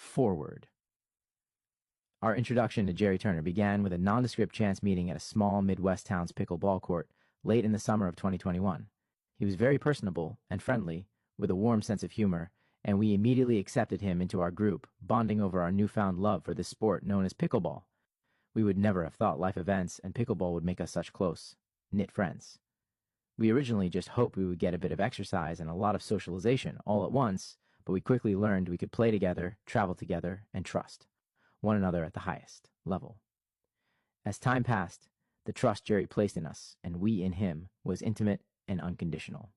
Foreword. Our introduction to Gerry Turner began with a nondescript chance meeting at a small Midwest town's pickleball court late in the summer of 2021. He was very personable and friendly, with a warm sense of humor, and we immediately accepted him into our group, bonding over our newfound love for this sport known as pickleball. We would never have thought life events and pickleball would make us such close, knit friends. We originally just hoped we would get a bit of exercise and a lot of socialization all at once, but we quickly learned we could play together, travel together, and trust one another at the highest level. As time passed, the trust Gerry placed in us, and we in him, was intimate and unconditional.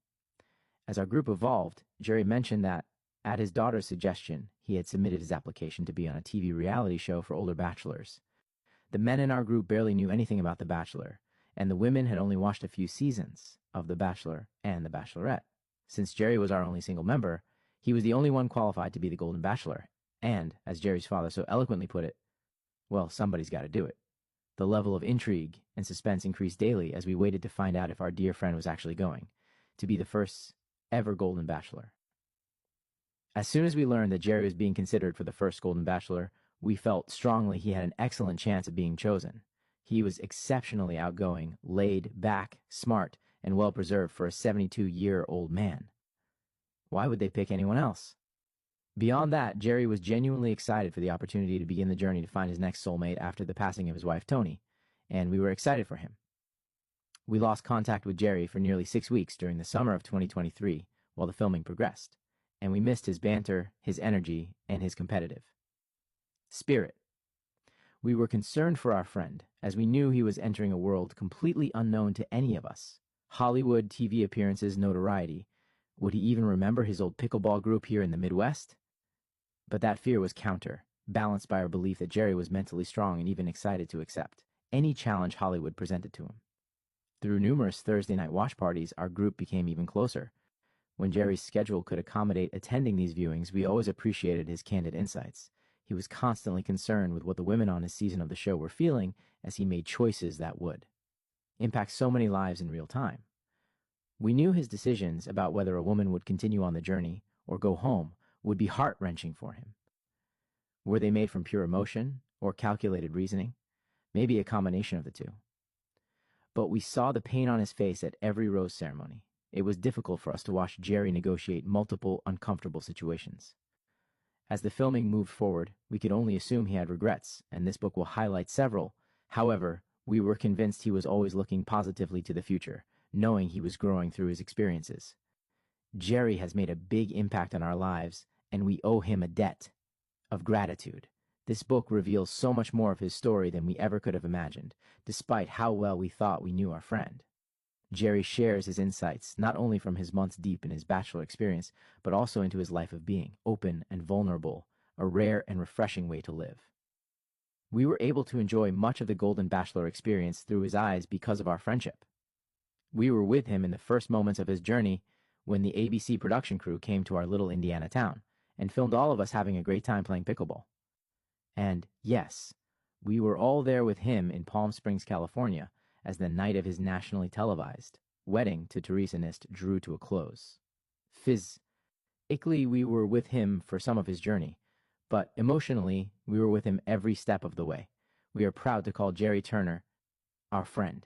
As our group evolved, Gerry mentioned that, at his daughter's suggestion, he had submitted his application to be on a TV reality show for older bachelors. The men in our group barely knew anything about The Bachelor, and the women had only watched a few seasons of The Bachelor and The Bachelorette. Since Gerry was our only single member, he was the only one qualified to be the Golden Bachelor, and, as Gerry's father so eloquently put it, well, somebody's got to do it. The level of intrigue and suspense increased daily as we waited to find out if our dear friend was actually going to be the first ever Golden Bachelor. As soon as we learned that Gerry was being considered for the first Golden Bachelor, we felt strongly he had an excellent chance of being chosen. He was exceptionally outgoing, laid back, smart, and well-preserved for a 72-year-old man. Why would they pick anyone else? Beyond that, Gerry was genuinely excited for the opportunity to begin the journey to find his next soulmate after the passing of his wife, Toni, and we were excited for him. We lost contact with Gerry for nearly 6 weeks during the summer of 2023 while the filming progressed, and we missed his banter, his energy, and his competitive spirit. We were concerned for our friend, as we knew he was entering a world completely unknown to any of us. Hollywood, TV appearances, notoriety. Would he even remember his old pickleball group here in the Midwest? But that fear was balanced by our belief that Gerry was mentally strong and even excited to accept any challenge Hollywood presented to him. Through numerous Thursday night watch parties, our group became even closer. When Gerry's schedule could accommodate attending these viewings, we always appreciated his candid insights. He was constantly concerned with what the women on his season of the show were feeling as he made choices that would impact so many lives in real time. We knew his decisions about whether a woman would continue on the journey or go home would be heart-wrenching for him. Were they made from pure emotion or calculated reasoning? Maybe a combination of the two. But we saw the pain on his face at every rose ceremony. It was difficult for us to watch Gerry negotiate multiple uncomfortable situations. As the filming moved forward, we could only assume he had regrets, and this book will highlight several. However, we were convinced he was always looking positively to the future, knowing he was growing through his experiences. Gerry has made a big impact on our lives, and we owe him a debt of gratitude. This book reveals so much more of his story than we ever could have imagined, despite how well we thought we knew our friend. Gerry shares his insights, not only from his months deep in his bachelor experience, but also into his life of being open and vulnerable, a rare and refreshing way to live. We were able to enjoy much of the Golden Bachelor experience through his eyes because of our friendship. We were with him in the first moments of his journey when the ABC production crew came to our little Indiana town and filmed all of us having a great time playing pickleball. And yes, we were all there with him in Palm Springs, California, as the night of his nationally televised wedding to Teresa Nist drew to a close. Physically, we were with him for some of his journey, but emotionally, we were with him every step of the way. We are proud to call Gerry Turner our friend.